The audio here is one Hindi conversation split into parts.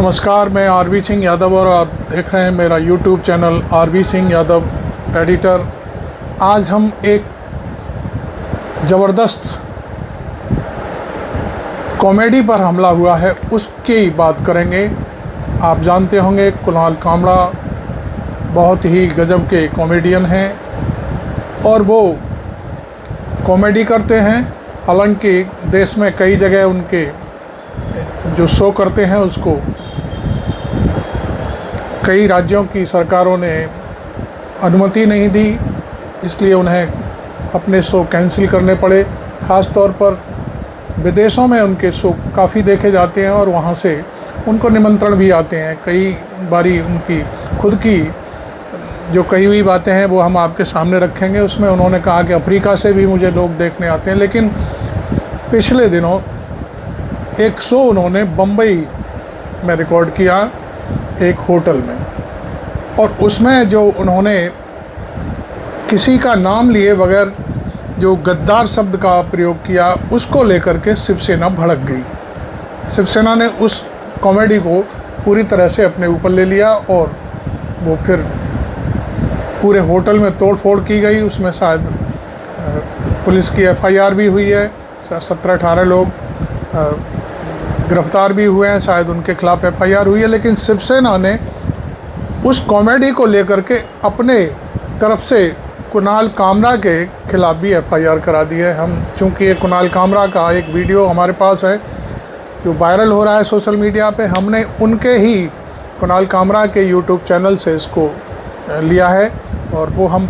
नमस्कार, मैं आरबी सिंह यादव और आप देख रहे हैं मेरा YouTube channel R B Singh Yadav editor. आज हम एक ज़बरदस्त कॉमेडी पर हमला हुआ है उसकी बात करेंगे। आप जानते होंगे कुणाल कामरा बहुत ही गजब के कॉमेडियन हैं और वो कॉमेडी करते हैं। हालांकि देश में कई जगह उनके जो शो करते हैं उसको कई राज्यों की सरकारों ने अनुमति नहीं दी, इसलिए उन्हें अपने शो कैंसिल करने पड़े। ख़ास तौर पर विदेशों में उनके शो काफ़ी देखे जाते हैं और वहाँ से उनको निमंत्रण भी आते हैं। कई बारी उनकी खुद की जो कही हुई बातें हैं वो हम आपके सामने रखेंगे। उसमें उन्होंने कहा कि अफ्रीका से भी मुझे लोग देखने आते हैं। लेकिन पिछले दिनों एक शो उन्होंने बम्बई में रिकॉर्ड किया एक होटल में, और उसमें जो उन्होंने किसी का नाम लिए बगैर जो गद्दार शब्द का प्रयोग किया उसको लेकर के शिवसेना भड़क गई। शिवसेना ने उस कॉमेडी को पूरी तरह से अपने ऊपर ले लिया और वो फिर पूरे होटल में तोड़फोड़ की गई। उसमें शायद पुलिस की एफआईआर भी हुई है, 17-18 लोग गिरफ्तार भी हुए हैं, शायद उनके खिलाफ एफआईआर हुई है। लेकिन शिवसेना ने उस कॉमेडी को लेकर के अपने तरफ से कुणाल कामरा के खिलाफ भी एफआईआर करा दी है। हम चूँकि ये कुणाल कामरा का एक वीडियो हमारे पास है जो वायरल हो रहा है सोशल मीडिया पे, हमने उनके ही कुणाल कामरा के यूट्यूब चैनल से इसको लिया है और वो हम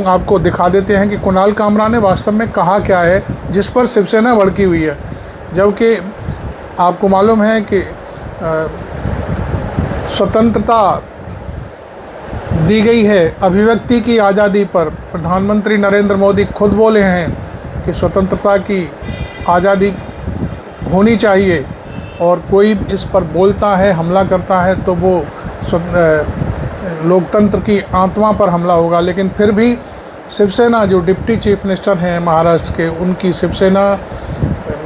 आपको दिखा देते हैं कि कुणाल कामरा ने वास्तव में कहा क्या है जिस पर शिवसेना भड़की हुई है। जबकि आपको मालूम है कि स्वतंत्रता दी गई है, अभिव्यक्ति की आज़ादी पर प्रधानमंत्री नरेंद्र मोदी खुद बोले हैं कि स्वतंत्रता की आज़ादी होनी चाहिए और कोई इस पर बोलता है, हमला करता है तो वो लोकतंत्र की आत्मा पर हमला होगा। लेकिन फिर भी शिवसेना जो डिप्टी चीफ मिनिस्टर हैं महाराष्ट्र के, उनकी शिवसेना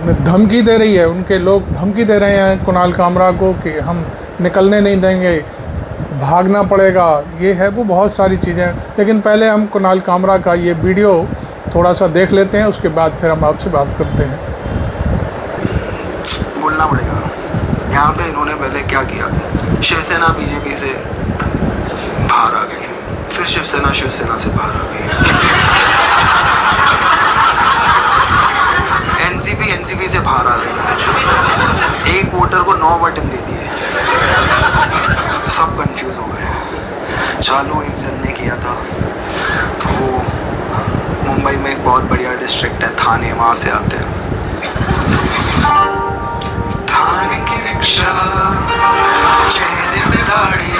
धमकी दे रही है, उनके लोग धमकी दे रहे हैं कुणाल कामरा को कि हम निकलने नहीं देंगे, भागना पड़ेगा, ये है वो बहुत सारी चीज़ें। लेकिन पहले हम कुणाल कामरा का ये वीडियो थोड़ा सा देख लेते हैं, उसके बाद फिर हम आपसे बात करते हैं। बोलना पड़ेगा यहाँ पे इन्होंने पहले क्या किया, शिवसेना बीजेपी से बाहर आ गई, फिर शिवसेना से बाहर आ गई, एनसीपी से बाहर आ गई, एक वोटर को 9 बटन दे दिए, सब कंफ्यूज हो गए। चालू एक जन ने किया था, वो मुंबई में एक बहुत बढ़िया डिस्ट्रिक्ट है थाने, वहाँ से आते हैं। थाने की रिक्शा, चेहरे पे दाढ़ी,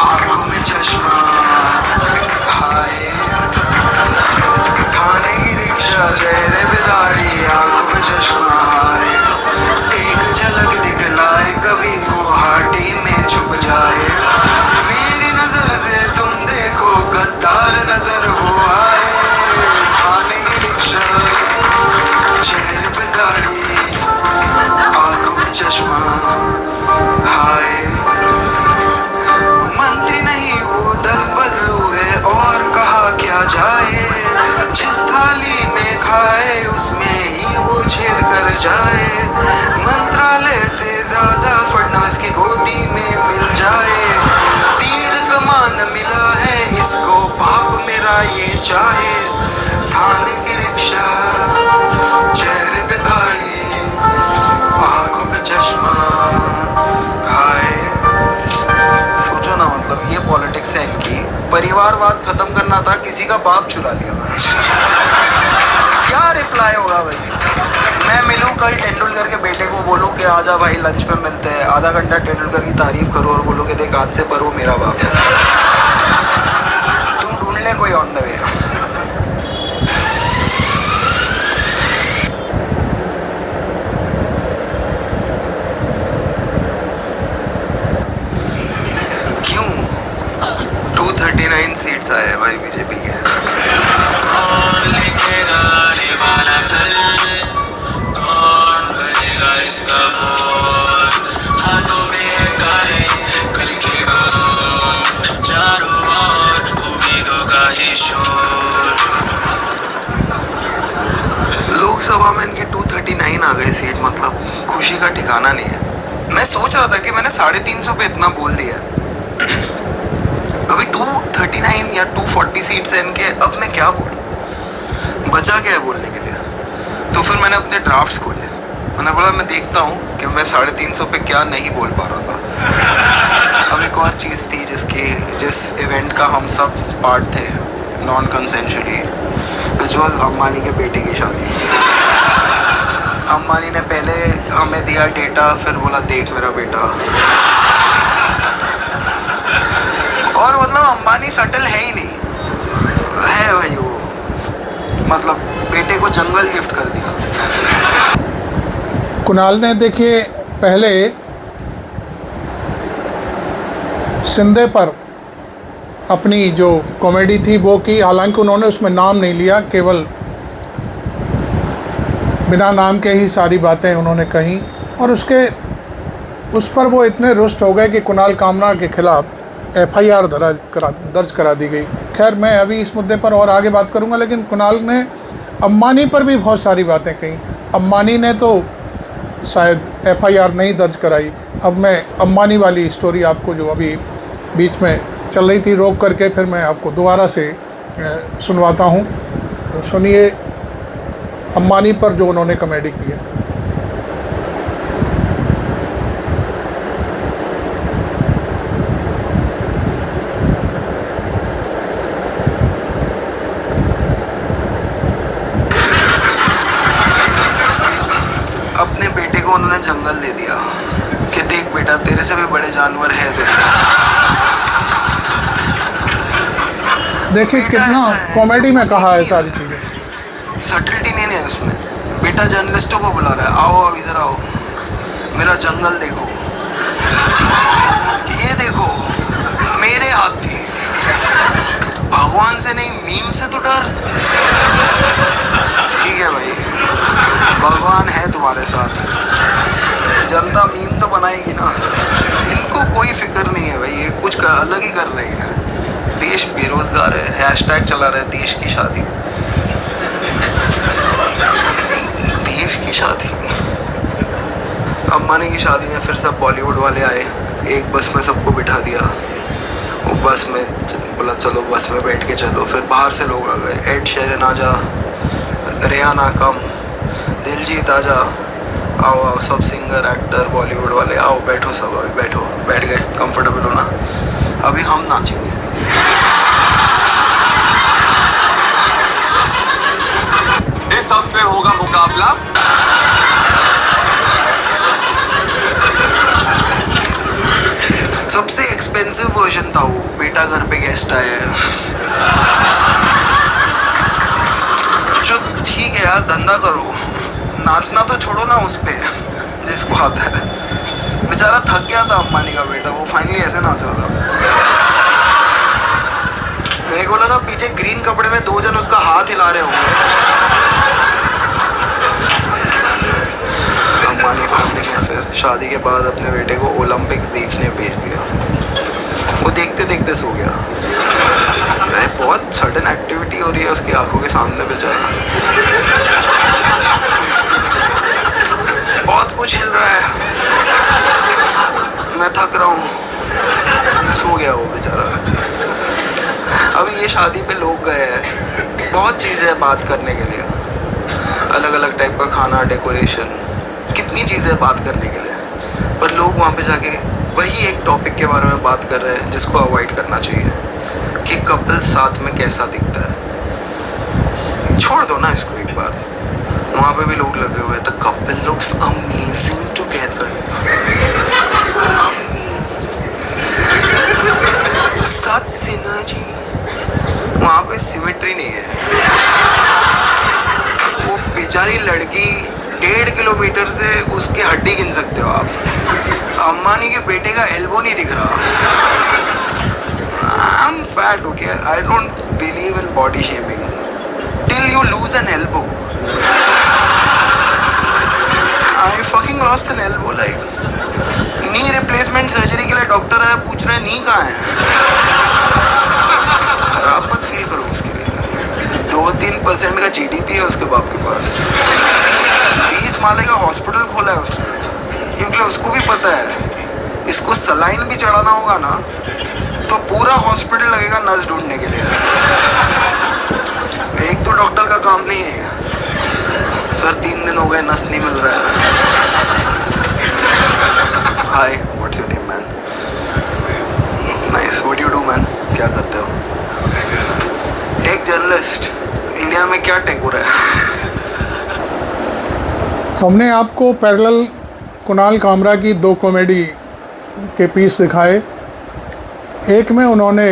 आंखों में चश्मा, हाय। थाने की रिक्शा, चेहरे पे दाढ़ी, आंखों में चश्मा, हाय। एक झलक दिखलाए कभी गुवाहाटी में छुप जाए, मेरी नजर से तुम देखो गद्दार नजर वो आए। थाने की रिक्शा, चेहरे पे दाढ़ी, आंखों में चश्मा, हाय। मंत्री नहीं वो दल बदलू है और कहा क्या जाए, जिस थाली में खाए उसमें ही वो छेद कर जाए। मंत्रालय से ज्यादा फडणवीस की गोदी में मिल जाए, तीर कमान मिला है इसको बाप मेरा ये चाहे। थाने की रिक्शा, चेहरे पे दाढ़ी, आंखों पे चश्मा, हाय। सोचो ना, मतलब ये पॉलिटिक्स है इनकी। परिवारवाद खत्म करना था, किसी का बाप चुरा लिया। क्या रिप्लाई होगा भाई? मैं मिलूं कल तेंदुलकर के बेटे को, बोलूं कि आजा भाई लंच पे मिलते हैं, आधा घंटा तेंदुलकर की तारीफ करो और बोलो कि देख आज से पर वो मेरा बाप है, तू ढूंढ ले कोई ऑन द वे। क्यों 239 सीट्स आए हैं भाई बीजेपी के। इसका बोल हाथों में एनर्जी का ठिकाना नहीं है। मैं सोच रहा था कि मैंने 350 पे इतना बोल दिया, अभी 239 या 240 सीट्स हैं इनके, अब मैं क्या बोलूँ, बचा क्या है बोलने के लिए। तो फिर मैंने अपने ड्राफ्ट्स खोले, मैंने बोला मैं देखता हूँ कि मैं 350 पे क्या नहीं बोल पा रहा था। अब एक और चीज़ थी जिस इवेंट का हम सब पार्ट थे non consensually, which was Ambani के बेटे की शादी। अम्बानी ने पहले हमें दिया डेटा, फिर बोला देख मेरा बेटा, और मतलब अम्बानी सटल है ही नहीं है भाई वो, मतलब बेटे को जंगल गिफ्ट कर दिया। कुणाल ने देखिए पहले शिंदे पर अपनी जो कॉमेडी थी वो की, हालांकि उन्होंने उसमें नाम नहीं लिया, केवल बिना नाम के ही सारी बातें उन्होंने कही, और उस पर वो इतने रुष्ट हो गए कि कुणाल कामरा के खिलाफ FIR दर्ज करा दी गई। खैर मैं अभी इस मुद्दे पर और आगे बात करूंगा, लेकिन कुणाल ने अम्बानी पर भी बहुत सारी बातें कही। अम्बानी ने तो शायद FIR नहीं दर्ज कराई। अब मैं अम्बानी वाली स्टोरी आपको जो अभी बीच में चल रही थी रोक करके फिर मैं आपको दोबारा से सुनवाता हूँ, तो सुनिए अम्बानी पर जो उन्होंने कॉमेडी की है। अपने बेटे को उन्होंने जंगल दे दिया कि देख बेटा तेरे से भी बड़े जानवर है देखिए कितना कॉमेडी में कहा है सारी चीज़ें, सटलिटी नहीं है उसमें। बेटा जर्नलिस्टों को बुला रहा है, आओ आओ इधर आओ, मेरा जंगल देखो, ये देखो मेरे हाथी, भगवान से नहीं मीम से तो डर। ठीक है भाई, भगवान है तुम्हारे साथ, जनता मीम तो बनाएगी ना, इनको कोई फिक्र नहीं है भाई, ये कुछ अलग ही कर रही है। देश बेरोजगार है, हैशटैग चला रहा है देश की शादी, देश की शादी। अम्बानी की शादी में फिर सब बॉलीवुड वाले आए, एक बस में सबको बिठा दिया, वो बस में बोला चलो बस में बैठ के चलो, फिर बाहर से लोग आ गए, एड शेरन आजा, रेहाना कम, दिलजीत आजा, आओ आओ सब सिंगर एक्टर बॉलीवुड वाले आओ बैठो, सब अभी बैठो, बैठ गए, कंफर्टेबल हो ना, अभी हम नाचेंगे। इस हफ्ते होगा मुकाबला सबसे एक्सपेंसिव वर्जन था वो, बेटा घर पे गेस्ट आया है। जो ठीक है यार, धंधा करो, नाचना तो छोड़ो ना उस पे जिसको आता है। बेचारा थक गया था अम्बानी का बेटा, वो फाइनली ऐसे नाच रहा था, मेरे को लगा पीछे ग्रीन कपड़े में 2 जन उसका हाथ हिला रहे होंगे। अम्बानी फैमिली ने फिर शादी के बाद अपने बेटे को ओलंपिक्स देखने भेज दिया, वो देखते देखते सो गया। अरे बहुत सडन एक्टिविटी हो रही है उसकी आंखों के सामने, बेचारा बहुत कुछ हिल रहा है, मैं थक रहा हूँ, सो गया वो बेचारा। अभी ये शादी पे लोग गए हैं, बहुत चीज़ें हैं बात करने के लिए, अलग अलग टाइप का खाना, डेकोरेशन, कितनी चीज़ें बात करने के लिए, पर लोग वहाँ पे जाके वही एक टॉपिक के बारे में बात कर रहे हैं जिसको अवॉइड करना चाहिए कि कपल साथ में कैसा दिखता है। छोड़ दो ना इसको एक बार, वहाँ पे भी लोग लगे हुए, the couple looks amazing together, साथ सिनर्जी, वहाँ पे सिमेट्री नहीं है। वो बेचारी लड़की 1.5 किलोमीटर से उसकी हड्डी गिन सकते हो आप, अम्बानी के बेटे का एल्बो नहीं दिख रहा। I am fat, okay, I don't believe in body shaming till you lose N elbow. I fucking lost N elbow, like knee replacement surgery के लिए डॉक्टर आया, पूछ रहे नी कहाँ है। खराब मत फील करो उसके लिए, 2-3% का GDP है उसके बाप के पास, 20 माले का हॉस्पिटल खोला है उसने, क्योंकि उसको भी पता है इसको सलाइन भी चढ़ाना होगा ना तो पूरा हॉस्पिटल लगेगा नस ढूंढने के लिए। एक तो डॉक्टर का काम नहीं है सर, 3 दिन हो गए नस नहीं मिल रहा है। Hi, what's your name man? Nice, what you do man? क्या करते हो? Take journalist. इंडिया में क्या टेक हो रहा है? हमने आपको पैरेलल कुणाल कामरा की 2 कॉमेडी के पीस दिखाए। एक में उन्होंने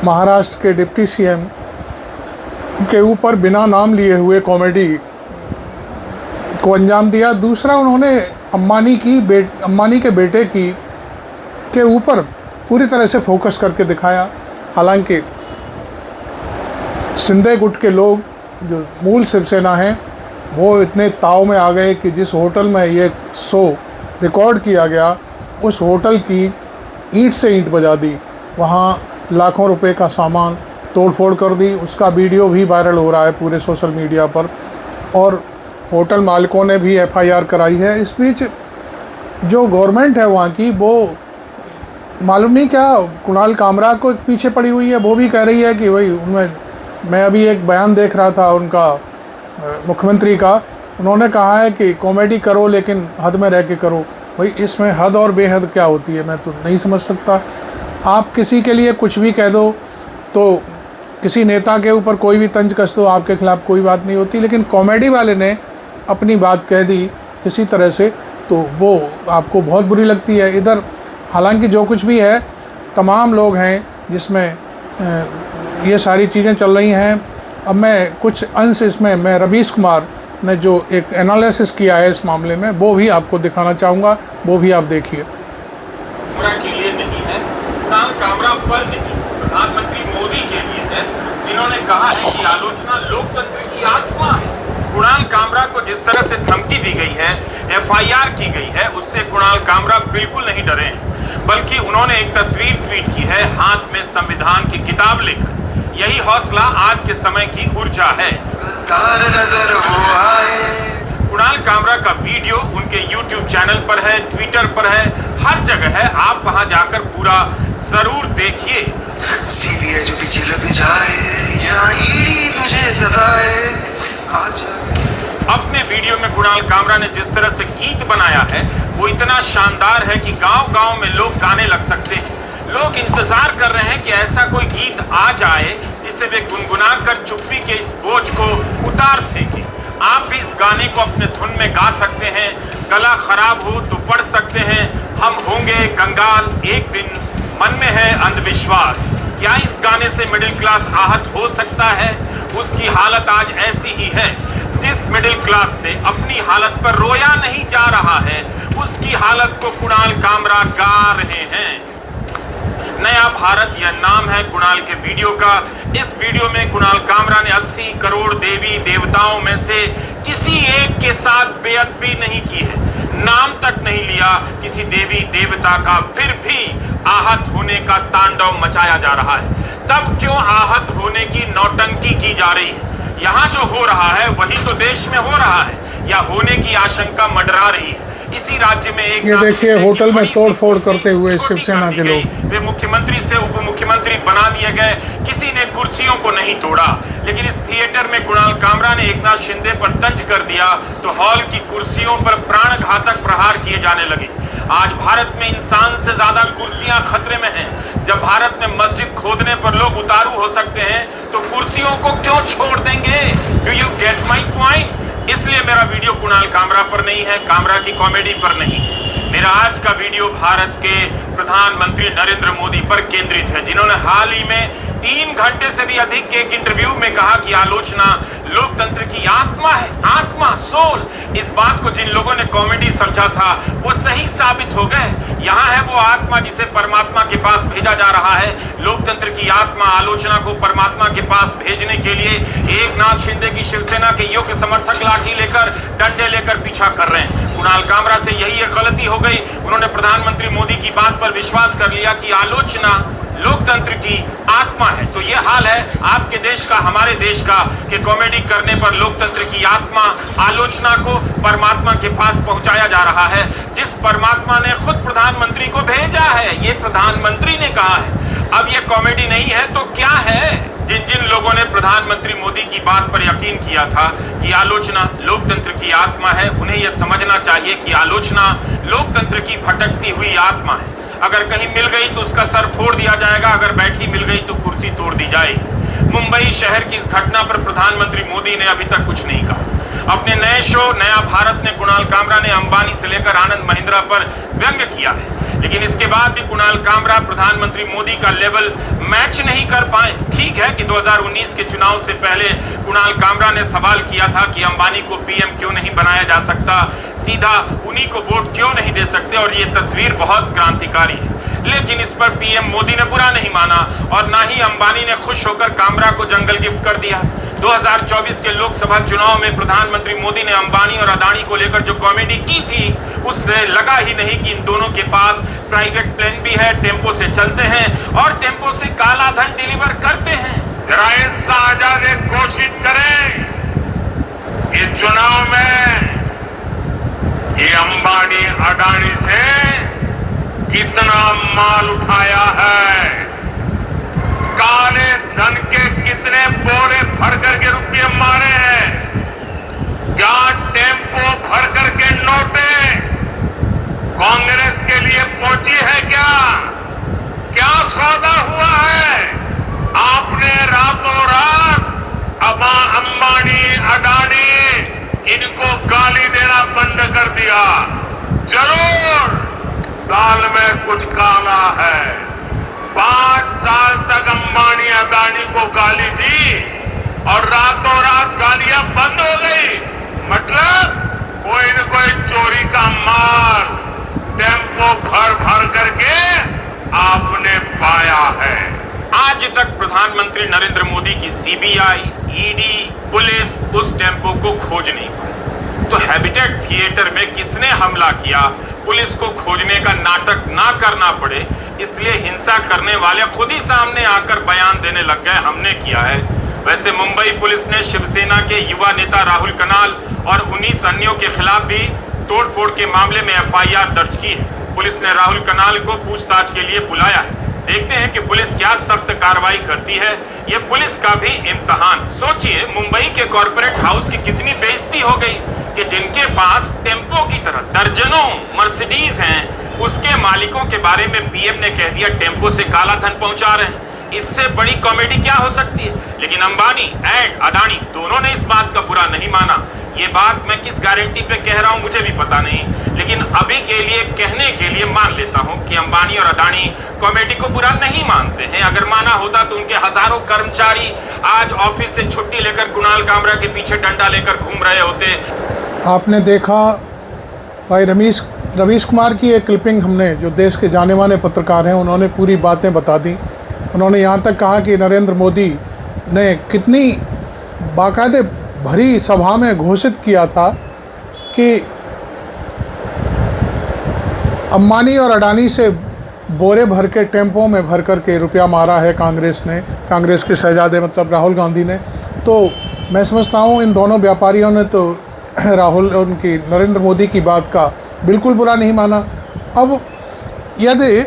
महाराष्ट्र के डिप्टी सीएम के ऊपर बिना नाम लिए हुए कॉमेडी को अंजाम दिया। दूसरा उन्होंने अंबानी के बेटे के ऊपर पूरी तरह से फोकस करके दिखाया। हालांकि शिंदे गुट के लोग जो मूल शिवसेना हैं वो इतने ताव में आ गए कि जिस होटल में ये शो रिकॉर्ड किया गया उस होटल की ईंट से ईंट बजा दी, वहाँ लाखों रुपए का सामान तोड़फोड़ कर दी। उसका वीडियो भी वायरल हो रहा है पूरे सोशल मीडिया पर और होटल मालिकों ने भी एफआईआर कराई है। इस बीच जो गवर्नमेंट है वहाँ की वो मालूम नहीं क्या कुणाल कामरा को पीछे पड़ी हुई है। वो भी कह रही है कि भाई उनमें, मैं अभी एक बयान देख रहा था उनका मुख्यमंत्री का, उन्होंने कहा है कि कॉमेडी करो लेकिन हद में रह के करो। भाई इसमें हद और बेहद क्या होती है मैं तो नहीं समझ सकता। आप किसी के लिए कुछ भी कह दो तो किसी नेता के ऊपर कोई भी तंज कस दो, आपके खिलाफ कोई बात नहीं होती, लेकिन कॉमेडी वाले ने अपनी बात कह दी किसी तरह से तो वो आपको बहुत बुरी लगती है। इधर हालांकि जो कुछ भी है तमाम लोग हैं जिसमें ये सारी चीज़ें चल रही हैं। अब मैं कुछ अंश इसमें मैं रवीश कुमार ने जो एक एनालिसिस किया है इस मामले में वो भी आपको दिखाना चाहूँगा, वो भी आप देखिए। के लिए नहीं है, कुणाल कामरा पर नहीं, प्रधानमंत्री मोदी के लिए है, जिन्होंने कहा है कि आलोचना लोकतंत्र की आत्मा है। कुणाल कामरा को जिस तरह से धमकी दी गई है, एफआईआर की गई है, उससे कुणाल कामरा बिल्कुल नहीं डरे हैं, बल्कि उन्होंने एक तस्वीर ट्वीट की है हाथ में संविधान की किताब लेकर। यही हौसला आज के समय की ऊर्जा है। नजर वो आए। कुणाल कामरा का वीडियो उनके YouTube चैनल पर है, ट्विटर पर है, हर जगह है। आप वहां जाकर पूरा जरूर देखिए। सीबीआई जो पीछे लग जाए या ईडी तुझे सताए। आज अपने वीडियो में कुणाल कामरा ने जिस तरह से गीत बनाया है वो इतना शानदार है कि गांव-गांव में लोग गाने लग सकते हैं। लोग इंतजार कर रहे हैं कि ऐसा कोई गीत आ जाए जिसे वे गुनगुना कर चुप्पी के इस बोझ को उतार फेंके। आप भी इस गाने को अपने धुन में गा सकते हैं, गला खराब हो तो पढ़ सकते हैं, हम होंगे कंगाल एक दिन, मन में है अंधविश्वास। क्या इस गाने से मिडिल क्लास आहत हो सकता है? उसकी हालत आज ऐसी ही है। जिस मिडिल क्लास से अपनी हालत पर रोया नहीं जा रहा है उसकी हालत को कुणाल कामरा गा रहे हैं। नया भारत यह नाम है कुणाल के वीडियो का। इस वीडियो में कुणाल कामरा ने 80 करोड़ देवी देवताओं में से किसी एक के साथ बेअदबी नहीं की है, नाम तक नहीं लिया किसी देवी देवता का, फिर भी आहत होने का तांडव मचाया जा रहा है। तब क्यों आहत होने की नौटंकी की जा रही है? यहाँ जो हो रहा है वही तो देश में हो रहा है या होने की आशंका मंडरा रही है। इसी राज्य में एक ये देखिए होटल में तोड़फोड़ करते हुए शिवसेना के लोग, वे मुख्यमंत्री से उप मुख्यमंत्री बना दिए गए। किसी ने कुर्सियों को नहीं तोड़ा, लेकिन इस थिएटर में कुणाल कामरा ने एकनाथ शिंदे पर तंज कर दिया तो हॉल की कुर्सियों पर प्राणघातक प्रहार किए जाने लगे। आज भारत में इंसान से ज्यादा कुर्सियां खतरे में हैं। जब भारत में मस्जिद खोदने पर लोग उतारू हो सकते हैं तो कुर्सियों को क्यों छोड़ देंगे? Do you get my point? इसलिए मेरा वीडियो कुणाल कामरा पर नहीं है, कामरा की कॉमेडी पर नहीं। मेरा आज का वीडियो भारत के प्रधानमंत्री नरेंद्र मोदी पर केंद्रित है, जिन्होंने हाल ही में 3 घंटे से भी अधिक के एक इंटरव्यू में कहा कि आलोचना लोकतंत्र की आत्मा है, आत्मा, सोल। इस बात को जिन लोगों ने कॉमेडी समझा था वो सही साबित हो गए। यहाँ है वो आत्मा जिसे परमात्मा के पास भेजा जा रहा है। लोकतंत्र की आत्मा आलोचना को परमात्मा के पास भेजने के लिए एकनाथ शिंदे की शिवसेना के योग्य समर्थक लाठी लेकर, डंडे लेकर पीछा कर रहे हैं। कुणाल कामरा से यही एक गलती हो गई। उन्होंने प्रधानमंत्री मोदी की बात पर विश्वास कर लिया कि आलोचना लोकतंत्र की आत्मा है। तो ये हाल है आपके देश का, हमारे देश का, कि कॉमेडी करने पर लोकतंत्र की आत्मा, आलोचना को परमात्मा के पास पहुंचाया जा रहा है, जिस परमात्मा ने खुद प्रधानमंत्री को भेजा है। ये प्रधानमंत्री ने कहा है। अब ये कॉमेडी नहीं है तो क्या है? जिन जिन लोगों ने प्रधानमंत्री मोदी की बात पर यकीन किया था कि आलोचना लोकतंत्र की आत्मा है, उन्हें यह समझना चाहिए कि आलोचना लोकतंत्र की भटकती हुई आत्मा है। अगर कहीं मिल गई तो उसका सर फोड़ दिया जाएगा, अगर बैठी मिल गई तो कुर्सी तोड़ दी जाएगी। मुंबई शहर की इस घटना पर प्रधानमंत्री मोदी ने अभी तक कुछ नहीं कहा। अपने नए शो नया भारत ने कुणाल कामरा ने अंबानी से लेकर आनंद महिंद्रा पर व्यंग्य किया है, लेकिन इसके बाद भी कुणाल कामरा प्रधानमंत्री मोदी का लेवल मैच नहीं कर पाए। ठीक है कि 2019 के चुनाव से पहले कुणाल कामरा ने सवाल किया था कि अंबानी को पीएम क्यों नहीं बनाया जा सकता, सीधा उन्हीं को वोट क्यों नहीं दे सकते, और ये तस्वीर बहुत क्रांतिकारी है। लेकिन इस पर पीएम मोदी ने बुरा नहीं माना और ना ही अंबानी ने खुश होकर कामरा को जंगल गिफ्ट कर दिया। 2024 के लोकसभा चुनाव में प्रधानमंत्री मोदी ने अंबानी और अदानी को लेकर जो कॉमेडी की थी, उससे लगा ही नहीं कि इन दोनों के पास प्राइवेट प्लेन भी है, टेम्पो से चलते हैं और टेम्पो से काला धन डिलीवर करते हैं। जरा इंसा आजाद कोशिश करें इस चुनाव में ये अंबानी अडानी से कितना माल उठाया है, काले धन के कितने बोरे भर करके रुपये मारे हैं, क्या टेम्पो भर करके नोटें कांग्रेस के लिए पहुंची है, क्या सौदा हुआ है? आपने रातों रात अंबानी अडानी इनको गाली देना बंद कर दिया। जरूर दाल में कुछ काला है। 5 साल तक अंबानी अदानी को गाली दी और रातों रात गालियां बंद हो गई। मतलब कोई न कोई चोरी का माल टेम्पो भर भर करके आपने पाया है। आज तक प्रधानमंत्री नरेंद्र मोदी की सीबीआई, ईडी, पुलिस उस टेम्पो को खोज नहीं पाई। तो हैबिटेट थिएटर में किसने हमला किया, पुलिस को खोजने का नाटक ना करना पड़े, इसलिए हिंसा करने वाले खुद ही सामने आकर बयान देने लग गए, हमने किया है। वैसे मुंबई पुलिस ने शिवसेना के युवा नेता राहुल कनाल और 19 अन्यों के खिलाफ भी तोड़फोड़ के मामले में एफआईआर दर्ज की है। पुलिस ने राहुल कनाल को पूछताछ के लिए बुलाया है। देखते हैं कि पुलिस क्या सख्त कार्रवाई करती है। ये पुलिस का भी इम्तिहान। सोचिए मुंबई के कॉर्पोरेट हाउस की कितनी बेइज्जती हो गई कि जिनके पास टेम्पो की तरह दर्जनों मर्सिडीज हैं, उसके मालिकों के बारे में पीएम ने कह दिया टेम्पो से काला धन पहुंचा रहे हैं। इससे बड़ी कॉमेडी क्या हो सकती है? लेकिन अंबानी एंड अदानी दोनों ने इस बात का बुरा नहीं माना। ये बात मैं किस गारंटी पे कह रहा हूं मुझे भी पता नहीं, लेकिन अभी के लिए कहने के लिए मान लेता हूं कि अंबानी और अदानी कॉमेडी को बुरा नहीं मानते हैं। अगर माना होता तो उनके हजारों कर्मचारी आज ऑफिस से छुट्टी लेकर कुणाल कामरा के पीछे डंडा लेकर घूम रहे होते। आपने देखा भाई रवीश कुमार की एक क्लिपिंग, हमने जो देश के जाने माने पत्रकार हैं उन्होंने पूरी बातें बता दी। उन्होंने यहाँ तक कहा कि नरेंद्र मोदी ने कितनी बाकायदे भरी सभा में घोषित किया था कि अंबानी और अडानी से बोरे भर के टेम्पो में भर कर के रुपया मारा है कांग्रेस ने, कांग्रेस के शहजादे मतलब राहुल गांधी ने। तो मैं समझता हूँ इन दोनों व्यापारियों ने तो राहुल उनकी नरेंद्र मोदी की बात का बिल्कुल बुरा नहीं माना। अब यदि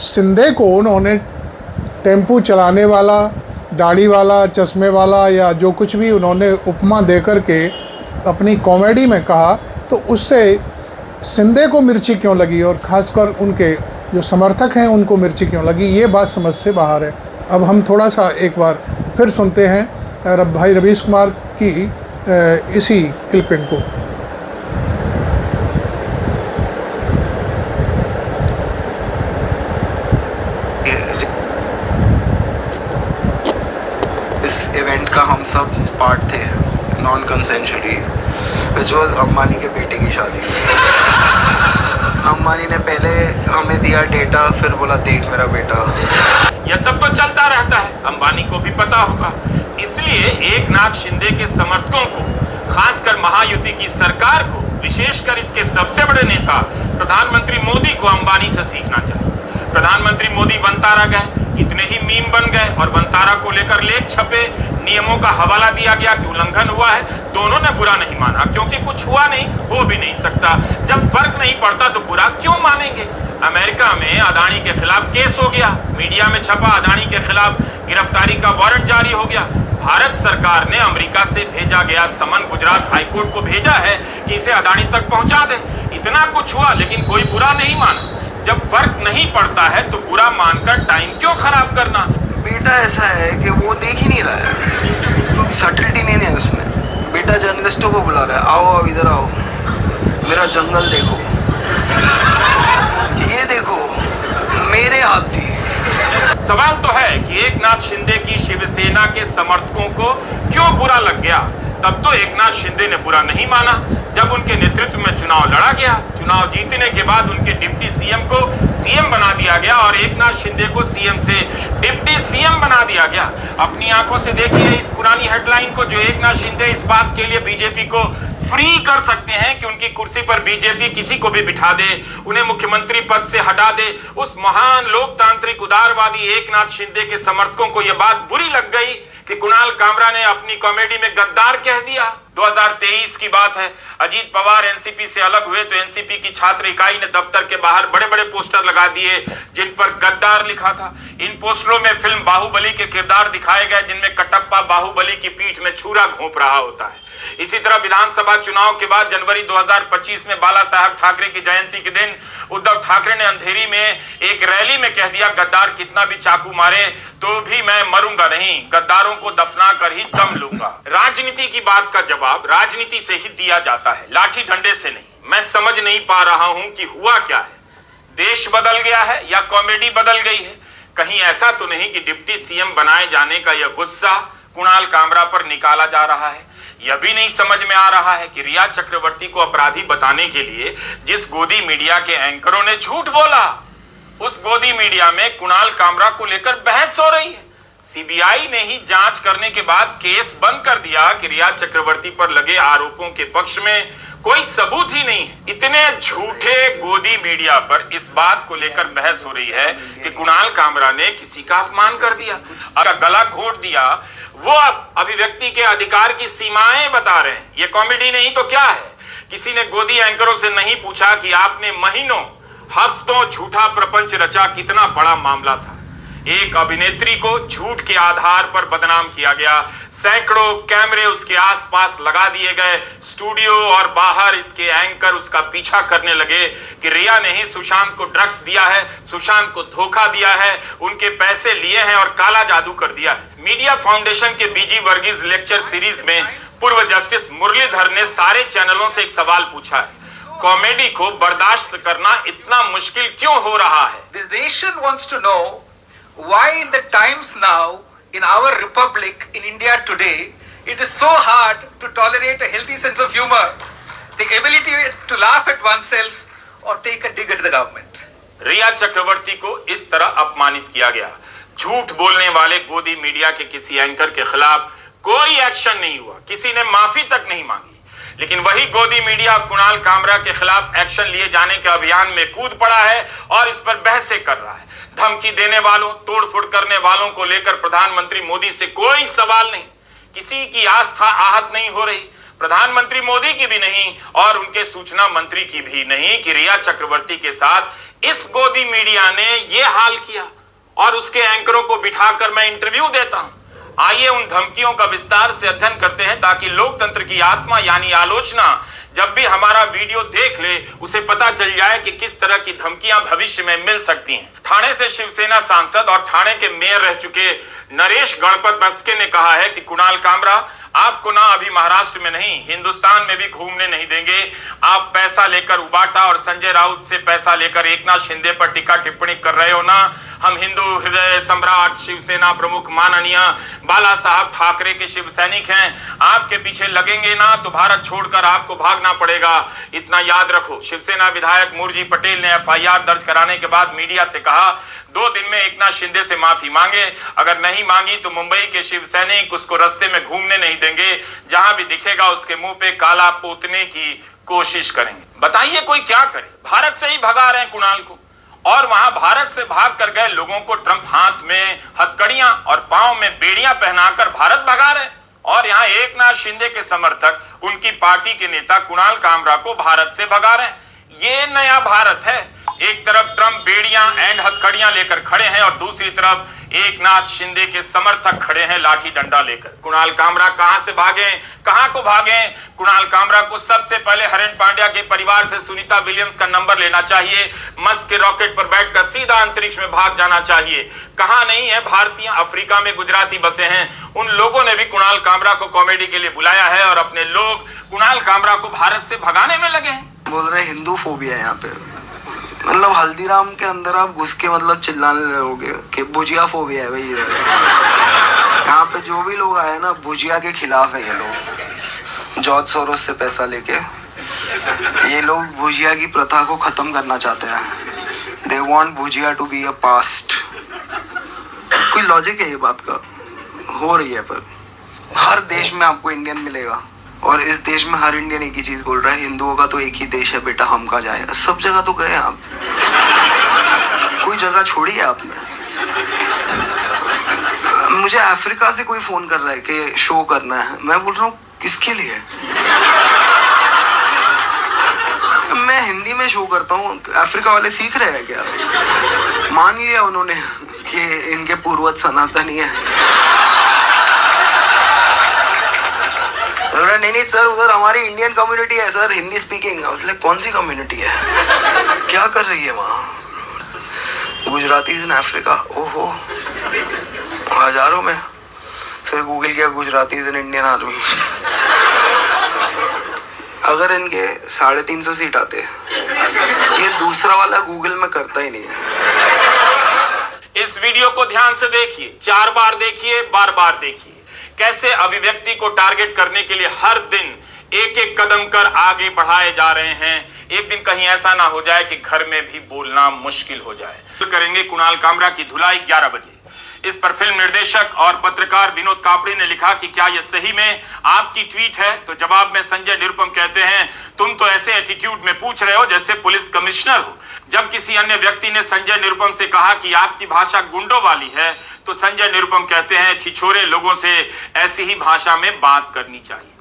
शिंदे को उन्होंने टेम्पो चलाने वाला, दाढ़ी वाला, चश्मे वाला या जो कुछ भी उन्होंने उपमा देकर के अपनी कॉमेडी में कहा, तो उससे शिंदे को मिर्ची क्यों लगी और ख़ासकर उनके जो समर्थक हैं उनको मिर्ची क्यों लगी, ये बात समझ से बाहर है। अब हम थोड़ा सा एक बार फिर सुनते हैं भाई रवीश कुमार की इसी क्लिपिंग को। इस इवेंट का हम सब पार्ट थे non consensually, which was Ambani के बेटे की शादी। अंबानी ने पहले हमें दिया डेटा, फिर बोला देख मेरा बेटा। यह सब तो चलता रहता है, अंबानी को भी पता होगा। इसलिए एकनाथ शिंदे के समर्थकों को, खासकर महायुति की सरकार को, विशेषकर इसके सबसे बड़े नेता प्रधानमंत्री मोदी को अंबानी से सीखना चाहिए। प्रधानमंत्री मोदी बनता रह गए कि अपने ही मीम बन गए और वंतारा को लेकर लेख छपे, नियमों का हवाला दिया गया कि उल्लंघन हुआ है। दोनों ने बुरा नहीं माना क्योंकि कुछ हुआ नहीं, हो भी नहीं सकता। जब फर्क नहीं पड़ता तो बुरा क्यों मानेंगे। अमेरिका में अदानी के खिलाफ केस हो गया, मीडिया में छपा अदानी के खिलाफ गिरफ्तारी का वारंट जारी हो गया। भारत सरकार ने अमेरिका से भेजा गया समन गुजरात हाईकोर्ट को भेजा है कि इसे अदानी तक पहुंचा दे। इतना कुछ हुआ लेकिन कोई बुरा नहीं माना। जब फर्क नहीं पड़ता है तो बुरा मानकर टाइम क्यों खराब करना। बेटा ऐसा है कि वो देख ही नहीं रहा है, तो सटलिटी नहीं है उसमें। बेटा जर्नलिस्टों को बुला रहा है, आओ आओ इधर आओ, मेरा जंगल देखो, ये देखो मेरे हाथी। सवाल तो है कि एकनाथ शिंदे की शिवसेना के समर्थकों को क्यों बुरा लग गया। तब तो एकनाथ शिंदे ने बुरा नहीं माना जब उनके नेतृत्व में चुनाव लड़ा गया। चुनाव जीतने के बाद उनके डिप्टी सीएम को सीएम बना दिया गया और एकनाथ शिंदे को सीएम से डिप्टी सीएम बना दिया गया। अपनी आंखों से देखिए इस पुरानी हेडलाइन को, जो एकनाथ शिंदे इस बात के लिए बीजेपी को फ्री कर सकते हैं कि उनकी कुर्सी पर बीजेपी किसी को भी बिठा दे, उन्हें मुख्यमंत्री पद से हटा दे। उस महान लोकतांत्रिक उदारवादी एकनाथ शिंदे के समर्थकों को यह बात बुरी लग गई कि कुणाल कामरा ने अपनी कॉमेडी में गद्दार कह दिया। 2023 की बात है, अजीत पवार एनसीपी से अलग हुए तो एनसीपी की छात्र इकाई ने दफ्तर के बाहर बड़े बड़े पोस्टर लगा दिए जिन पर गद्दार लिखा था। इन पोस्टरों में फिल्म बाहुबली के किरदार दिखाए गए जिनमें कटप्पा बाहुबली की पीठ में छुरा घोंप रहा होता है। इसी तरह विधानसभा चुनाव के बाद जनवरी 2025 में बाला साहब ठाकरे की जयंती के दिन उद्धव ठाकरे ने अंधेरी में एक रैली में कह दिया, गद्दार कितना भी चाकू मारे तो भी मैं मरूंगा नहीं, गद्दारों को दफना कर ही दम लूंगा। राजनीति की बात का जवाब राजनीति से ही दिया जाता है, लाठी डंडे से नहीं। मैं समझ नहीं पा रहा हूं कि हुआ क्या है, देश बदल गया है या कॉमेडी बदल गई है। कहीं ऐसा तो नहीं कि डिप्टी सीएम बनाए जाने का यह गुस्सा कुणाल कामरा पर निकाला जा रहा है। यह भी नहीं समझ में आ रहा है कि रिया चक्रवर्ती को अपराधी बताने के लिए जिस गोदी मीडिया के एंकरों ने झूठ बोला, उस गोदी मीडिया में कुणाल कामरा को लेकर बहस हो रही है। सीबीआई ने ही जांच करने के बाद केस बंद कर दिया कि रिया चक्रवर्ती पर लगे आरोपों के पक्ष में कोई सबूत ही नहीं है। इतने झूठे गोदी मीडिया पर इस बात को लेकर बहस हो रही है कि कुणाल कामरा ने किसी का अपमान कर दिया, गला घोट दिया। वो अब अभिव्यक्ति के अधिकार की सीमाएं बता रहे हैं। ये कॉमेडी नहीं तो क्या है। किसी ने गोदी एंकरों से नहीं पूछा कि आपने महीनों हफ्तों झूठा प्रपंच रचा, कितना बड़ा मामला था। एक अभिनेत्री को झूठ के आधार पर बदनाम किया गया, सैकड़ों कैमरे उसके आसपास लगा दिए गए, स्टूडियो और बाहर इसके एंकर उसका पीछा करने लगे कि रिया ने ही सुशांत को ड्रग्स दिया है, सुशांत को धोखा दिया है, उनके पैसे लिए हैं और काला जादू कर दिया है। मीडिया फाउंडेशन के बीजी वर्गीज लेक्चर सीरीज में पूर्व जस्टिस मुरलीधर ने सारे चैनलों से एक सवाल पूछा है, कॉमेडी को बर्दाश्त करना इतना मुश्किल क्यों हो रहा है? The nation wants to know why in the times now in our republic in India today it is so hard to tolerate a healthy sense of humor, the ability to laugh at oneself or take a dig at the government. रिया चक्रवर्ती को इस तरह अपमानित किया गया। झूठ बोलने वाले गोदी मीडिया के किसी एंकर के खिलाफ कोई एक्शन नहीं हुआ, किसी ने माफी तक नहीं मांगी। लेकिन वही गोदी मीडिया कुणाल कामरा के खिलाफ एक्शन लिए जाने के अभियान में कूद पड़ा है और इस पर बहसें कर रहा है। धमकी देने वालों, तोड़फोड़ करने वालों को लेकर प्रधानमंत्री मोदी से कोई सवाल नहीं, किसी की आस्था आहत नहीं हो रही, प्रधानमंत्री मोदी की भी नहीं और उनके सूचना मंत्री की भी नहीं कि रिया चक्रवर्ती के साथ इस गोदी मीडिया ने यह हाल किया और उसके एंकरों को बिठाकर मैं इंटरव्यू देता हूं। आइए उन धमकियों का विस्तार से अध्ययन करते हैं ताकि लोकतंत्र की आत्मा यानी आलोचना जब भी हमारा वीडियो देख ले उसे पता चल जाए कि किस तरह की धमकियां भविष्य में मिल सकती हैं। ठाणे से शिवसेना सांसद और ठाणे के मेयर रह चुके नरेश गणपत मस्के ने कहा है कि कुणाल कामरा आपको ना अभी महाराष्ट्र में नहीं हिंदुस्तान में भी घूमने नहीं देंगे। आप पैसा लेकर उबाटा और संजय राउत से पैसा लेकर एकनाथ शिंदे पर टीका टिप्पणी कर रहे हो ना। हम हिंदू हृदय सम्राट शिवसेना प्रमुख माननीय बाला साहब ठाकरे के शिव सैनिक हैं। आपके पीछे लगेंगे ना तो भारत छोड़कर आपको भागना पड़ेगा, इतना याद रखो। शिवसेना विधायक मुरजी पटेल ने एफआईआर दर्ज कराने के बाद मीडिया से कहा 2 दिन में एकनाथ शिंदे से माफी मांगे, अगर नहीं मांगी तो मुंबई के शिव सैनिक उसको रास्ते में घूमने नहीं देंगे, जहां भी दिखेगा उसके मुंह पे काला पोतने की कोशिश करेंगे। बताइए कोई क्या करे, भारत से ही भगा रहे हैं कुणाल को और वहां भारत से भाग कर गए लोगों को ट्रंप हाथ में हथकड़ियां और पांव में बेड़ियां पहनाकर भारत भगा रहे। और यहां एकनाथ शिंदे के समर्थक उनकी पार्टी के नेता कुणाल कामरा को भारत से भगा रहे हैं। ये नया भारत है। एक तरफ ट्रंप बेड़ियां एंड हथकड़ियां लेकर खड़े हैं और दूसरी तरफ एकनाथ शिंदे के समर्थक खड़े हैं लाठी डंडा लेकर। कुणाल कामरा कहां से भागे, कहां को भागे? कुणाल कामरा को सबसे पहले हरेन पांड्या के परिवार से सुनीता विलियम्स का नंबर लेना चाहिए। मस्क के रॉकेट पर बैठकर सीधा अंतरिक्ष में भाग जाना चाहिए। कहां नहीं है भारतीय, अफ्रीका में गुजराती बसे हैं। उन लोगों ने भी कुणाल कामरा को कॉमेडी के लिए बुलाया है और अपने लोग कुणाल कामरा को भारत से भगाने में लगे हैं। बोल रहे हिंदू फोबिया है यहाँ पे, मतलब हल्दीराम के अंदर आप घुस के मतलब चिल्लाने लगोगे कि भुजिया फोबिया है भाई इधर। यहाँ पे जो भी लोग आए ना भुजिया के खिलाफ है। ये लोग जॉर्ज सोरोस से पैसा लेके ये लोग भुजिया की प्रथा को खत्म करना चाहते हैं। दे वांट भुजिया टू बी अ पास्ट। कोई लॉजिक है ये बात का? हो रही है, पर हर देश में आपको इंडियन मिलेगा और इस देश में हर इंडियन एक ही चीज बोल रहा है, हिंदुओं का तो एक ही देश है बेटा, हम का जाए। सब जगह तो गए आप, कोई जगह छोड़ी है आपने? मुझे अफ्रीका से कोई फोन कर रहा है कि शो करना है। मैं बोल रहा हूँ किसके लिए? मैं हिंदी में शो करता हूँ, अफ्रीका वाले सीख रहे हैं क्या? मान लिया उन्होंने कि इनके पूर्वज सनातनी है। नहीं सर, उधर हमारी इंडियन कम्युनिटी है सर, हिंदी स्पीकिंग। उसने कौन सी कम्युनिटी है, क्या कर रही है वहाँ? गुजरातीज इन अफ्रीका, ओहो हजारों में। फिर गूगल किया गुजरातीज इन इंडियन आर्मी। अगर इनके 350 सीट आते, ये दूसरा वाला गूगल में करता ही नहीं है। इस वीडियो को ध्यान से देखिए, 4 बार देखिए, बार-बार देखिए। कैसे अभिव्यक्ति को टारगेट करने के लिए हर दिन एक एक कदम कर आगे बढ़ाए जा रहे हैं। एक दिन कहीं ऐसा ना हो जाए कि घर में भी बोलना मुश्किल हो जाए। करेंगे कुणाल कामरा की धुलाई 11 बजे। इस पर फिल्म निर्देशक और पत्रकार विनोद कापड़ी ने लिखा कि क्या यह सही में आपकी ट्वीट है? तो जवाब में संजय निरुपम कहते हैं, तुम तो ऐसे एटीट्यूड में पूछ रहे हो जैसे पुलिस कमिश्नर हो। जब किसी अन्य व्यक्ति ने संजय निरुपम से कहा कि आपकी भाषा गुंडों वाली है, तो संजय निरुपम कहते हैं, छिछोरे लोगों से ऐसी ही भाषा में बात करनी चाहिए।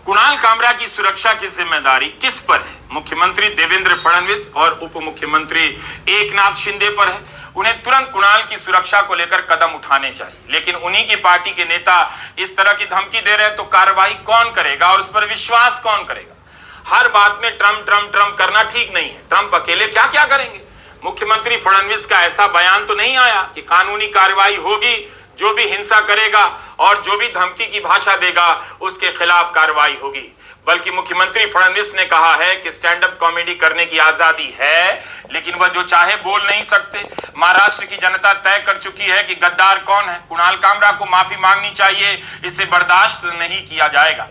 कुणाल कामरा की सुरक्षा की जिम्मेदारी किस पर है? मुख्यमंत्री देवेंद्र फडणवीस और उप मुख्यमंत्री एकनाथ शिंदे पर है। उन्हें तुरंत कुणाल की सुरक्षा को लेकर कदम उठाने चाहिए। लेकिन उन्हीं की पार्टी के नेता इस तरह की धमकी दे रहे हैं तो कार्रवाई कौन करेगा और उस पर विश्वास कौन करेगा? हर बात में ट्रम्प ट्रम्प ट्रम्प करना ठीक नहीं है। ट्रम्प अकेले क्या क्या करेंगे? मुख्यमंत्री फडणवीस का ऐसा बयान तो नहीं आया कि कानूनी कार्रवाई होगी, जो भी हिंसा करेगा और जो भी धमकी की भाषा देगा उसके खिलाफ कार्रवाई होगी। बल्कि मुख्यमंत्री फडणवीस ने कहा है कि स्टैंड अप कॉमेडी करने की आजादी है, लेकिन वह जो चाहे बोल नहीं सकते। महाराष्ट्र की जनता तय कर चुकी है कि गद्दार कौन है। कुणाल कामरा को माफी मांगनी चाहिए, इसे बर्दाश्त नहीं किया जाएगा।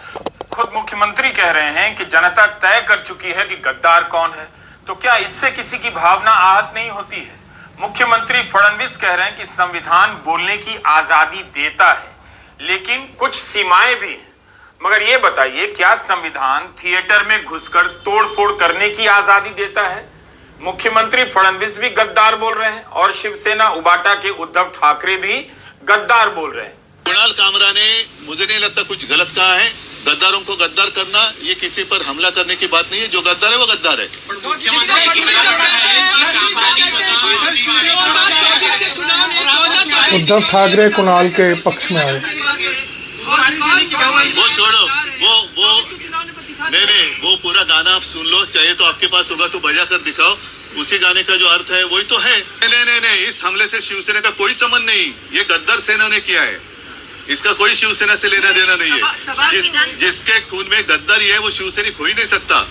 खुद मुख्यमंत्री कह रहे हैं कि जनता तय कर चुकी है कि गद्दार कौन है, तो क्या इससे किसी की भावना आहत नहीं होती है? मुख्यमंत्री फडणवीस कह रहे हैं कि संविधान बोलने की आजादी देता है, लेकिन कुछ सीमाएं भी हैं। मगर ये बताइए, क्या संविधान थिएटर में घुसकर तोड़फोड़ करने की आजादी देता है? मुख्यमंत्री फडणवीस भी गद्दार बोल रहे हैं और शिवसेना उबाटा के उद्धव ठाकरे भी गद्दार बोल रहे हैं। कुणाल कामरा ने मुझे नहीं लगता कुछ गलत कहा है। गद्दारों को गद्दार करना ये किसी पर हमला करने की बात नहीं है। जो गद्दार है वो गद्दार है। उद्धव ठाकरे कुणाल के पक्ष में आए। वो छोड़ो, वो नहीं, वो पूरा गाना आप सुन लो, चाहे तो आपके पास होगा तो बजा कर दिखाओ। उसी गाने का जो अर्थ है वही तो है। नहीं, इस हमले से शिवसेना का कोई संबंध नहीं। ये गद्दार सेना ने किया है, इसका कोई शिवसेना से लेना देना नहीं है। जिसके खून में गद्दारी है वो शिवसैनिक हो ही नहीं सकता।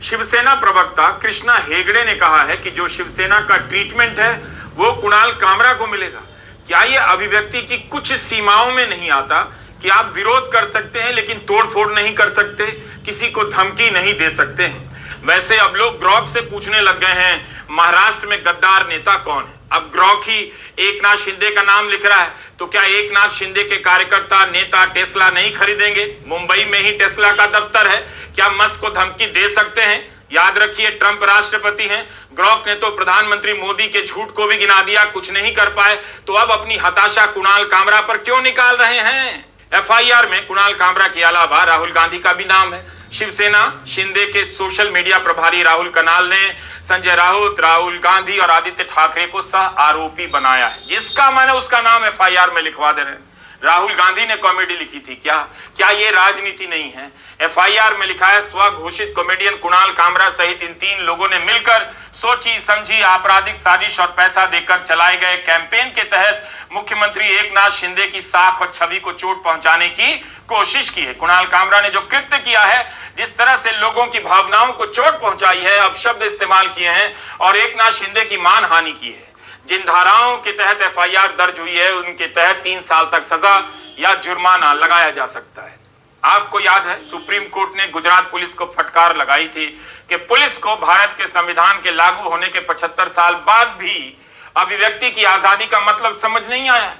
शिवसेना प्रवक्ता कृष्णा हेगड़े ने कहा है कि जो शिवसेना का ट्रीटमेंट है वो कुणाल कामरा को मिलेगा। क्या ये अभिव्यक्ति की कुछ सीमाओं में नहीं आता कि आप विरोध कर सकते हैं लेकिन तोड़फोड़ नहीं कर सकते, किसी को धमकी नहीं दे सकते हैं? वैसे अब लोग ग्रॉक से पूछने लग गए हैं महाराष्ट्र में गद्दार नेता कौन है। अब ग्रॉक ही एकनाथ शिंदे का नाम लिख रहा है, तो क्या एकनाथ शिंदे के कार्यकर्ता नेता टेस्ला नहीं खरीदेंगे? मुंबई में ही टेस्ला का दफ्तर है, क्या मस्क को धमकी दे सकते हैं? याद रखिए, ट्रंप राष्ट्रपति हैं, ग्रॉक ने तो प्रधानमंत्री मोदी के झूठ को भी गिना दिया, कुछ नहीं कर पाए, तो अब अपनी हताशा कुणाल कामरा पर क्यों निकाल रहे हैं? एफआईआर में कुणाल कामरा के अलावा राहुल गांधी का भी नाम है। शिवसेना शिंदे के सोशल मीडिया प्रभारी राहुल कनाल ने संजय राउत, राहुल गांधी और आदित्य ठाकरे को सह आरोपी बनाया है, जिसका मैंने उसका नाम एफआईआर में लिखवा दे रहे हैं। राहुल गांधी ने कॉमेडी लिखी थी क्या ये राजनीति नहीं है? एफआईआर में लिखा है, स्वघोषित कॉमेडियन कुणाल कामरा सहित इन 3 लोगों ने मिलकर सोची समझी आपराधिक साजिश और पैसा देकर चलाए गए कैंपेन के तहत मुख्यमंत्री एकनाथ शिंदे की साख और छवि को चोट पहुंचाने की कोशिश की है। कुणाल कामरा ने जो कृत्य किया है, जिस तरह से लोगों की भावनाओं को चोट पहुंचाई है, अपशब्द इस्तेमाल किए हैं और एकनाथ शिंदे की मानहानि की है, जिन धाराओं के तहत एफआईआर दर्ज हुई है उनके तहत 3 साल तक सजा या जुर्माना लगाया जा सकता है। आपको याद है, सुप्रीम कोर्ट ने गुजरात पुलिस को फटकार लगाई थी कि पुलिस को भारत के संविधान के लागू होने के 75 साल बाद भी अभिव्यक्ति की आजादी का मतलब समझ नहीं आया।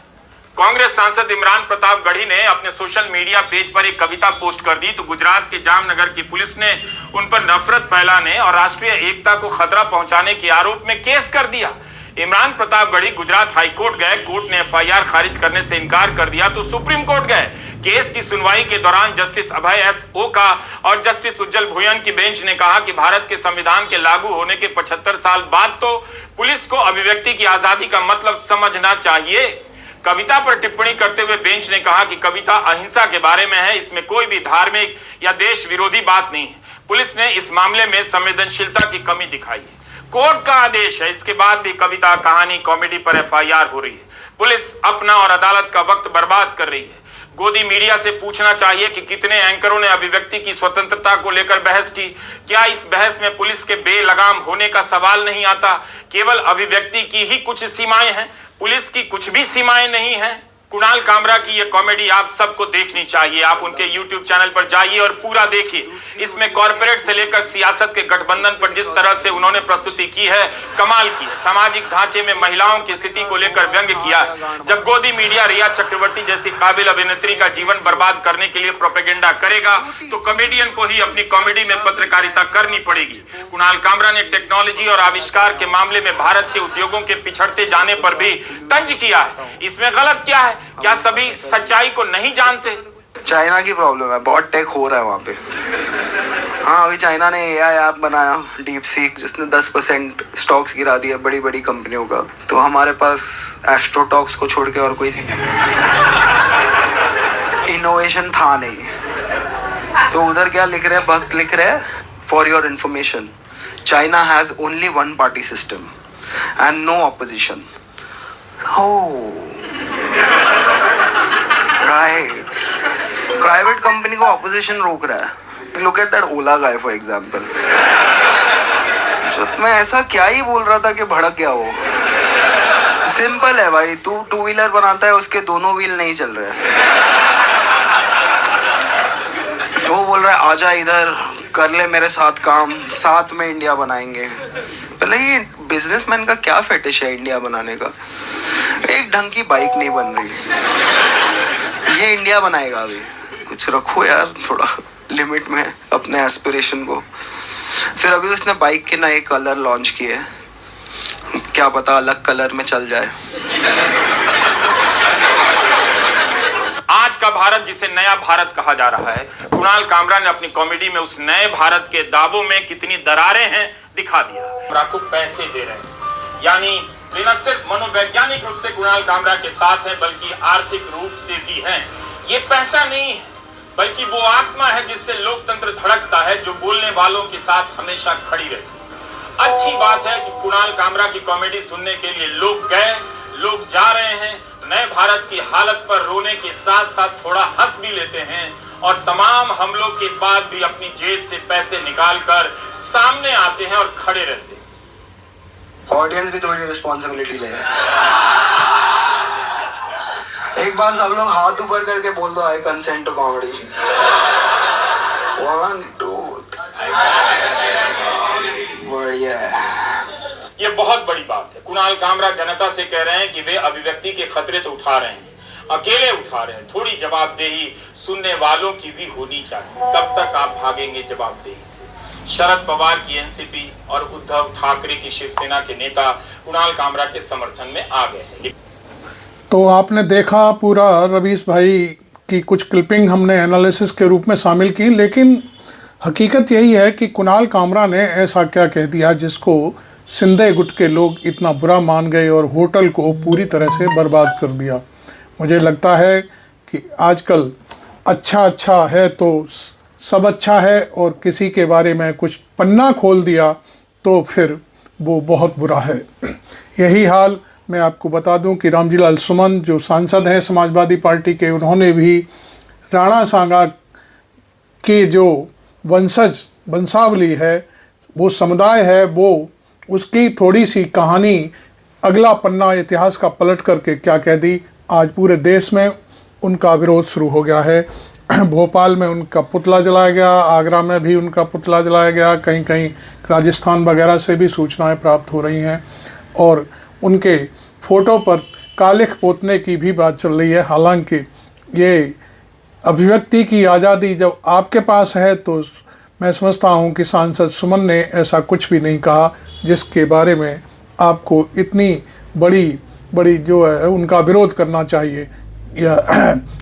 कांग्रेस सांसद इमरान प्रताप गढ़ी ने अपने सोशल मीडिया पेज पर एक कविता पोस्ट कर दी तो गुजरात के जामनगर की पुलिस ने उन पर नफरत फैलाने और राष्ट्रीय एकता को खतरा पहुंचाने के आरोप में केस कर दिया। इमरान प्रताप गढ़ी गुजरात हाईकोर्ट गए, कोर्ट ने एफआईआर खारिज करने से इनकार कर दिया तो सुप्रीम कोर्ट गए। केस की सुनवाई के दौरान जस्टिस अभय एस ओका और जस्टिस उज्जवल भुयन की बेंच ने कहा कि भारत के संविधान के लागू होने के 75 साल बाद तो पुलिस को अभिव्यक्ति की आजादी का मतलब समझना चाहिए। कविता पर टिप्पणी करते हुए बेंच ने कहा कि कविता अहिंसा के बारे में है, इसमें कोई भी धार्मिक या देश विरोधी बात नहीं है। पुलिस ने इस मामले में संवेदनशीलता की कमी दिखाई है। कोर्ट का आदेश है, इसके बाद भी कविता, कहानी, कॉमेडी पर एफआईआर हो रही है। पुलिस अपना और अदालत का वक्त बर्बाद कर रही है। गोदी मीडिया से पूछना चाहिए कि कितने एंकरों ने अभिव्यक्ति की स्वतंत्रता को लेकर बहस की। क्या इस बहस में पुलिस के बेलगाम होने का सवाल नहीं आता? केवल अभिव्यक्ति की ही कुछ सीमाएं हैं, पुलिस की कुछ भी सीमाएं नहीं हैं। कुणाल कामरा की ये कॉमेडी आप सबको देखनी चाहिए। आप उनके YouTube चैनल पर जाइए और पूरा देखिए। इसमें कॉर्पोरेट से लेकर सियासत के गठबंधन पर जिस तरह से उन्होंने प्रस्तुति की है, कमाल की है। सामाजिक ढांचे में महिलाओं की स्थिति को लेकर व्यंग्य किया है। जब गोदी मीडिया रिया चक्रवर्ती जैसी काबिल अभिनेत्री का जीवन बर्बाद करने के लिए प्रोपेगेंडा करेगा तो कॉमेडियन को ही अपनी कॉमेडी में पत्रकारिता करनी पड़ेगी। कुणाल कामरा ने टेक्नोलॉजी और आविष्कार के मामले में भारत के उद्योगों के पिछड़ते जाने पर भी तंज किया है। इसमें गलत क्या है? क्या सभी सच्चाई को नहीं जानते? चाइना की प्रॉब्लम है, बहुत टेक हो रहा है वहाँ पे। हाँ, अभी चाइना ने एआई ऐप बनाया डीप सीक, जिसने 10% स्टॉक्स गिरा दिया बड़ी बड़ी कंपनियों का। तो हमारे पास एस्ट्रोटॉक्स को छोड़ के और कोई इनोवेशन था नहीं। तो उधर क्या लिख रहे हैं, भक्त लिख रहे हैं, for your information, China has only one party system and no opposition. Right, private company को ऑपोजिशन रोक रहा है। Look at that Ola guy for example. मैं ऐसा क्या ही बोल रहा था कि भड़क गया वो। सिंपल है भाई, तू 2 व्हीलर बनाता है, उसके दोनों व्हील नहीं चल रहे हैं। वो बोल रहा है आजा इधर कर ले मेरे साथ काम, साथ में इंडिया बनाएंगे। पहले ये बिजनेसमैन का क्या फेटिश है इंडिया बनाने का? एक ढंग की बाइक नहीं बन रही, ये इंडिया बनाएगा। अभी कुछ रखो यार थोड़ा लिमिट में अपने एस्पिरेशन को। फिर अभी उसने बाइक के नए कलर लॉन्च किए, क्या पता अलग कलर में चल जाए। आज का भारत जिसे नया भारत कहा जा रहा है, कुणाल कामरा ने अपनी कॉमेडी में उस नए भारत के दावों में कितनी दरारें हैं दिखा दिया। आपको पैसे दे रहे हैं, यानी वे न सिर्फ मनोवैज्ञानिक रूप से कुणाल कामरा के साथ है बल्कि आर्थिक रूप से भी हैं। ये पैसा नहीं है बल्कि वो आत्मा है जिससे लोकतंत्र धड़कता है, जो बोलने वालों के साथ हमेशा खड़ी रहती है। अच्छी बात है कि कुणाल कामरा की कॉमेडी सुनने के लिए लोग गए, लोग जा रहे हैं। नए भारत की हालत पर रोने के साथ साथ थोड़ा हंस भी लेते हैं और तमाम हमलों के बाद भी अपनी जेब से पैसे निकालकर सामने आते हैं और खड़े रहते हैं। ऑडियंस भी थोड़ी रिस्पॉन्सिबिलिटी ले। एक बार सब लोग हाथ ऊपर करके बोल दो आई कंसेंट टू कॉमेडी। 1 2 बढ़िया है। ये बहुत बड़ी बात है। कुणाल कामरा जनता से कह रहे हैं कि वे अभिव्यक्ति के खतरे तो उठा रहे हैं, अकेले उठा रहे हैं। थोड़ी जवाबदेही सुनने वालों की भी होनी चाहिए। कब तक आप भागेंगे जवाबदेही से? शरद पवार की एनसीपी और उद्धव ठाकरे की शिवसेना के नेता कुणाल कामरा के समर्थन में आ गए हैं। तो आपने देखा पूरा, रवीश भाई की कुछ क्लिपिंग हमने एनालिसिस के रूप में शामिल की, लेकिन हकीकत यही है कि कुणाल कामरा ने ऐसा क्या कह दिया जिसको सिंधे गुट के लोग इतना बुरा मान गए और होटल को पूरी तरह से बर्बाद कर दिया। मुझे लगता है कि आजकल अच्छा है तो सब अच्छा है, और किसी के बारे में कुछ पन्ना खोल दिया तो फिर वो बहुत बुरा है। यही हाल मैं आपको बता दूं कि रामजीलाल सुमन जो सांसद हैं समाजवादी पार्टी के, उन्होंने भी राणा सांगा के जो वंशावली है, वो समुदाय है, वो उसकी थोड़ी सी कहानी अगला पन्ना इतिहास का पलट करके क्या कह दी। आज पूरे देश में उनका विरोध शुरू हो गया है। भोपाल में उनका पुतला जलाया गया, आगरा में भी उनका पुतला जलाया गया, कहीं कहीं राजस्थान वगैरह से भी सूचनाएं प्राप्त हो रही हैं, और उनके फ़ोटो पर कालिख पोतने की भी बात चल रही है। हालांकि ये अभिव्यक्ति की आज़ादी जब आपके पास है तो मैं समझता हूं कि सांसद सुमन ने ऐसा कुछ भी नहीं कहा जिसके बारे में आपको इतनी बड़ी जो है उनका विरोध करना चाहिए।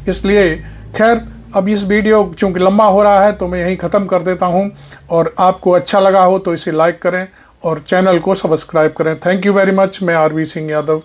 इसलिए खैर, अब इस वीडियो चूँकि लंबा हो रहा है तो मैं यहीं ख़त्म कर देता हूं, और आपको अच्छा लगा हो तो इसे लाइक करें और चैनल को सब्सक्राइब करें। Thank you very much. मैं आरवी सिंह यादव।